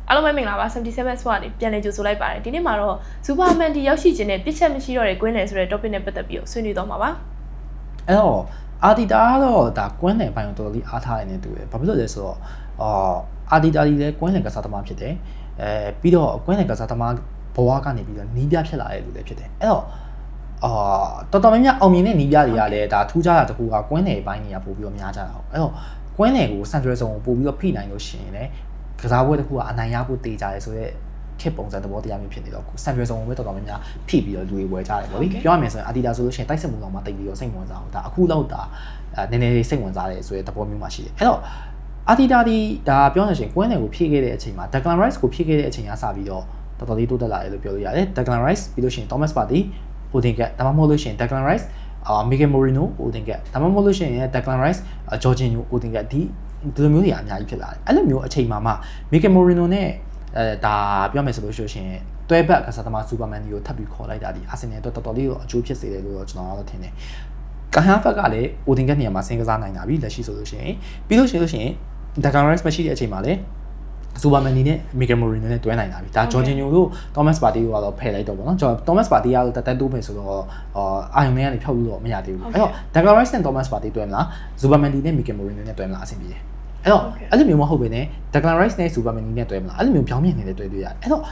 အားလုံးပဲမင်္ဂလာပါ77 Sport နေပြန်လည်ကြိုဆိုလိုက်ပါတယ်ဒီနေ့မှာတော့ Superman ဒီရောက်ရှိခြင်းနဲ့ပြစ်ချက်မရှိတော့တဲ့ကွင်းနယ်ဆိုတဲ့ topic နဲ့ပတ်သက်ပြီးဆွေးနွေးသွားမှာပါအဲ့တော့အာဒီတာကတော့ဒါကွင်းနယ်ပိုင်းကိုတော်တော်လေးအားထားရနေတူတယ်ဘာဖြစ်လို့လဲဆိုတော့အာဒီတာဒီလည်းကွင်းနယ်ကစားသမားဖြစ်တယ်ပြီးတော့ကွင်းနယ်ကစားသမားဘဝကနေပြီးတော့နီးပြဖြစ်လာတဲ့လူတွေဖြစ်တယ်အဲ့တော့တော်တော်များများအောင်မြင်တဲ့နီးပြတွေကလည်းဒါထူးခြားတာတခုကကွင်းနယ်ပိုင်းတွေကပို့ပြီးတော့များကြတာပေါ့အဲ့တော့ကွင်းနယ်ကို Central Zone ကိုပို့ပြီးတော့ဖိနိုင်လို့ရှိရင်လည်းကစားပွဲတစ်ခုကအနိုင်ရဖို့တေးကြတယ်ဆိုတော့ခေတ်ပုံစံသဘောတရားမျိုးဖြစ်နေတော့ Central Zone ကိုပဲတော်တော်များများဖိပြီးတော့လူတွေဝယ်ကြတယ်ပေါ့လေပြောရမယ်ဆိုရင် Adidas ဆိုလို့ရှိရင်တိုက်စစ်မှုတော်မှာတိတ်ပြီးတော့စိတ်ဝင်စားအောင်ဒါအခုလောက်ဒါနည်းနည်းလေးစိတ်ဝင်စားတယ်ဆိုတဲ့သဘောမျိုးမှရှိတယ်အဲ့တော့ Adidas ဒီဒါပြောရရင်ကွင်းနယ်ကိုဖြည့်ခဲ့တဲ့အချိန်မှာ Declan Rice ကိုဖြည့်ခဲ့တဲ့အချိန်ကစပြီးတော့တော်တော်လေးတိုးတက်လာတယ်လို့ပြောလို့ရတယ် Declan Rice ပြီးလို့ရှိရင် Thomas Partey Odegaard ဒါမှမဟုတ်လို့ရှိရင် Declan Rice Miguel Moreno Odegaard ဒါမှမဟုတ်လို့ရှိရင် Declan Rice Jorginho Odegaard ဒီလိုမျိုးတွေအများကြီးဖြစ်လာတယ်အဲ့လိုမျိုးအချိန်မှာမှ Miguel Moreno နဲ့ဒါပြောမယ်ဆိုလို့ရှိရင်တွဲဘက်ကစားသမား Superman ကိုထပ်ပြီးခေါ်လိုက်တာဒီ Arsenal အတွက်တော်တော်လေးအကျိုးဖြစ်စေတယ်လို့ကျွန်တော်ကတော့ထင်တယ်ကဟန်ဖက်ကလည်း Odegaard နေရာမှာဆင်းကစားနိုင်တာပြီလက်ရှိဆိုလို့ရှိရင်ပြီးလို့ရှိရင် Declan Rice မရှိတဲ့အချိန်မှာလည်းSuperman နဲ့ Miguel Moreno နဲ့တွဲနိုင်တာပြီဒါ Jorginho တို့ Thomas Partey တို့ကတော့ဖယ်လိုက်တော့ဗောနော်ကျွန်တော် Thomas Partey ကတော့တက်တိုးမယ်ဆိုတော့အာယုံထဲကနေဖြောက်လို့တော့မရသေးဘူးအဲ့တော့ Declan Rice နဲ့ Thomas Partey တွဲမလား Superman နဲ့ Miguel Moreno နဲ့တွဲမလားအဆင်ပြေတယ်အဲ့တော့အဲ့လိုမျိုးမဟုတ်ဘဲနဲ့ Declan Rice နဲ့ Superman နဲ့တွဲမလားအဲ့လိုမျိုးပြောင်းပြန်နေတယ်တွဲတွေ့ရတယ်အဲ့တော့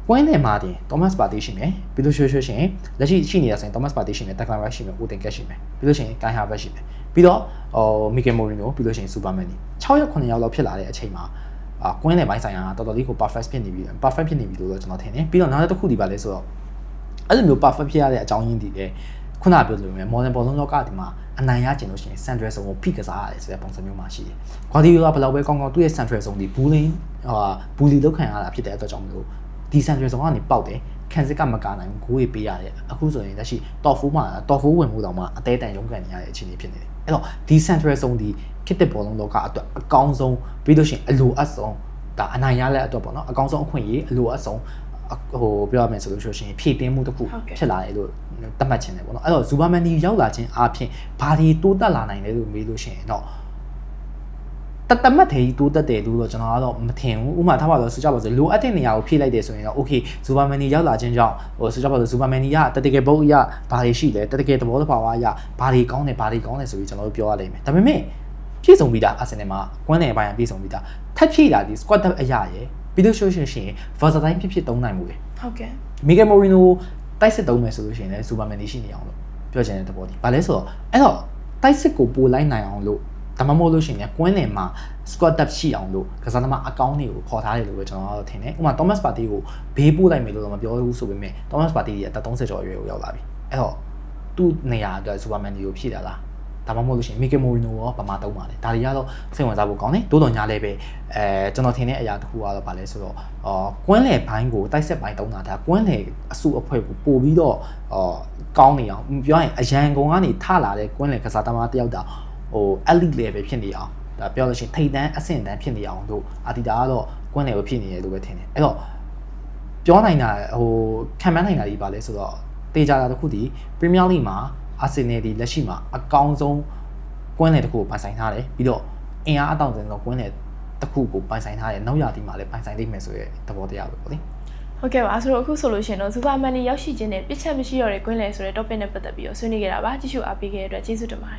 ကွင်းနယ်မှာတင် Thomas Partey ရှိမယ်ပြီးလို့ရှိရင်လက်ရှိရှိနေတာဆိုရင် Thomas Partey ရှိမယ် Declan Rice ရှိမယ် Odegaard ရှိမယ်ပြီးလို့ရှိရင် Kai Havertz ရှိမယ်ပြီးတော့Miguel Moreno ပြီးလို့ရှိရင် Superman 6ရက်9ရက်လောက်ဖြစ်လာတဲ့အချိန်မှာကွင်းနယ်ပိုင်းဆိုင်ရာတော်တော်လေးကို perfect ဖြစ်နေပြီလို့တော့ကျွန်တော်ထင်တယ်ပြီးတော့နောက်တစ်ခုဒီပါလဲဆိုတော့အဲ့လိုမျိုး perfect ဖြစ်ရတဲ့အကြောင်းရင်းတည်တယ်ခုနပြောလို့မျိုး modern ဘောလုံးလောကဒီမှာအနိုင်ရကျင်လို့ရှိရင် Central Zone ကိုဖိကစားရတယ်ဆိုတဲ့ပုံစံမျိုးမှာရှိတယ်။ Guardiola ဘယ်လောက်ပဲကောင်းကောင်းသူ့ရဲ့ Central Zone ဒီ bully လောက်ခံရတာဖြစ်တဲ့အတွက်ကြောင့်မလို့ဒီ Central Zone ကနေပေါက်တယ်ခံစစ်ကမကာနိုင်ဘူးဂိုးတွေပေးရတယ်အခုဆိုရင်လက်ရှိ top 4 မှာ top 4 ဝင်မှုတောင်မှအသေးတန်ရုန်းကန်နေရတဲ့အခြေအနေဖြစ်နေတယ်အဲ့တော့ဒီ Central Zone ဒီခေတ်သစ်ဘောလုံးလောကအတွက်အကောင်းဆုံးပြီးလို့ရှိရင်အလိုအပ်ဆုံးဒါအနိုင်ရတဲ့အတွက်ပေါ့နော်အကောင်းဆုံးအခွင့်အရေးအလိုအပ်ဆုံးပြောရမယ်ဆိုလို့ရှိရင်ဖြည့်တင်းမှုတစ်ခုဖြစ်လာတယ်လို့သတ်မှတ်ခြင်းတယ်ပေါ့နော်အဲ့တော့ Superman ရောက်လာခြင်းအပြင်ဘာဒီတိုးတက်လာနိုင်လဲလို့မေးလို့ရှိရင်တော့တမတ်သေးတိုးတက်တယ်လို့တော့ကျွန်တော်ကတော့မထင်ဘူးဥပမာထားပါတော့ဆိုကြပါစို့လိုအပ်တဲ့နေရာကိုဖြည့်လိုက်တယ်ဆိုရင်တော့ okay Superman ရောက်လာခြင်းကြောင့်ဆိုကြပါစို့ Superman ကတကယ်ဘုတ်ရဘာတွေရှိလဲတကယ်သဘောတဘာဝရဘာတွေကောင်းတယ်ဆိုပြီးကျွန်တော်တို့ပြောရလိမ့်မယ်ဒါပေမဲ့ပြည့်စုံပြီးသား Arsenal မှာကွင်းနယ်ပိုင်းပြည့်စုံပြီးသားထပ်ဖြည့်တာဒီ squad depth အရာရယ်ပြီးလို့ရှိရင် versatile ဖြစ်သုံးနိုင်မှုရယ်ဟုတ်ကဲ့ Miguel Moreno တိုက်စစ်သုံးမယ်ဆိုလို့ရှိရင်လည်း Superman ရှိနေအောင်လို့ပြောချင်တဲ့သဘောဒီဘာလဲဆိုတော့အဲ့တော့တိုက်စစ်ကိုပို့လိုက်နိုင်အောင်လို့ဒါမှမဟုတ်လို့ရှိရင်ကွင်းနယ်မှာ squad depth ရှိအောင်လို့ကစားသမားအကောင်းတွေကိုခေါ်ထားတယ်လို့ပဲကျွန်တော်ကတော့ထင်တယ်ဥပမာ Thomas Partey ကိုဘေးပို့လိုက်မယ်လို့တော့မပြောဘူးဆိုပေမဲ့ Thomas Partey ရဲ့အသက်30ကျော်အရွယ်ကိုရောက်လာပြီအဲ့တော့သူ့နေရာအတွက် Superman ကိုဖြည့်တာလားဒါမှမဟုတ်လို့ရှိရင် Miguel Moreno ရောဗမာတုံးပါလေဒါတွေကတော့စိတ်ဝင်စားဖို့ကောင်းတယ်တိုးတော်ညာလည်းပဲကျွန်တော်ထင်တဲ့အရာတစ်ခုကတော့ဗာလဲဆိုတော့ကွင်းလေဘိုင်းကိုတိုက်ဆက်ပိုင်းတုံးတာဒါကွင်းလေအစုအဖွဲ့ကိုပို့ပြီးတော့ကောင်းနေအောင်ပြောရင်အရန်ကုန်ကနေထလာတဲ့ကွင်းလေကစားသမားတယောက်တာelite level ဖြစ်နေအောင်ဒါပြောလို့ရှိရင်ထိပ်တန်းအဆင့်တန်းဖြစ်နေအောင်တို့အာတီတာကတော့ကွင်းလေကိုဖြစ်နေတယ်လို့ပဲထင်တယ်အဲ့တော့ပြောနိုင်တာခံမှန်းနိုင်တာကြီးဗာလဲဆိုတော့တေချာတာတစ်ခုဒီ Premier League မှာArsenal ဒီလက်ရှိမှာအကောင်းဆုံးကွင်းနယ်တစ်ခုကိုပိုင်ဆိုင်ထားတယ်ပြီးတော့အင်အားအတောင့်တင်းဆုံးကွင်းနယ်တစ်ခုကိုပိုင်ဆိုင်ထားတယ်နောက်ရာသီမှာလည်းပိုင်ဆိုင်လိမ့်မယ်ဆိုတဲ့သဘောတရားပဲပေါ့လေဟုတ်ကဲ့ပါဆိုတော့အခုဆိုလို့ရှိရင်တော့ Superman ရောက်ရှိခြင်းနဲ့ပြစ်ချက်မရှိတော့တဲ့ကွင်းနယ်ဆိုတဲ့ topic နဲ့ပတ်သက်ပြီးဆွေးနွေးခဲ့တာပါကြည့်ရှုအားပေးခဲ့တဲ့အတွက်ကျေးဇူးတင်ပါတယ်